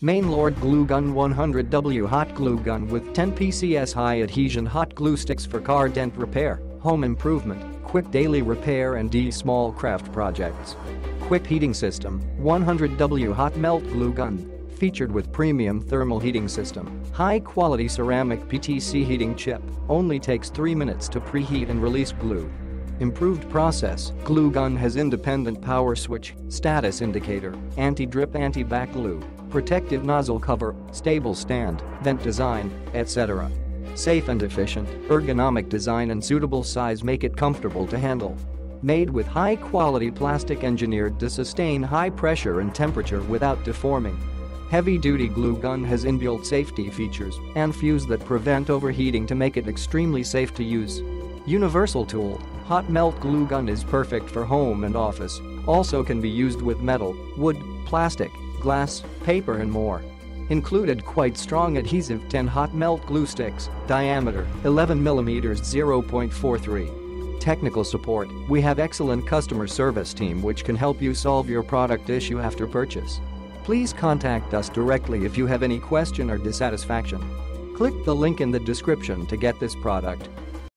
Manelord Glue Gun 100W Hot Glue Gun with 10 PCS high adhesion hot glue sticks for car dent repair, home improvement, quick daily repair and small craft projects. Quick heating system, 100W hot melt glue gun. Featured with premium thermal heating system, high-quality ceramic PTC heating chip, only takes 3 minutes to preheat and release glue. Improved process, glue gun has independent power switch, status indicator, anti-drip anti-back glue, protective nozzle cover, stable stand, vent design, etc. Safe and efficient, ergonomic design and suitable size make it comfortable to handle. Made with high-quality plastic engineered to sustain high pressure and temperature without deforming. Heavy-duty glue gun has inbuilt safety features and fuse that prevent overheating to make it extremely safe to use. Universal tool, hot melt glue gun is perfect for home and office, also can be used with metal, wood, plastic, glass, paper and more. Included quite strong adhesive 10 hot melt glue sticks, diameter 11mm 0.43. Technical support, we have excellent customer service team which can help you solve your product issue after purchase. Please contact us directly if you have any question or dissatisfaction. Click the link in the description to get this product.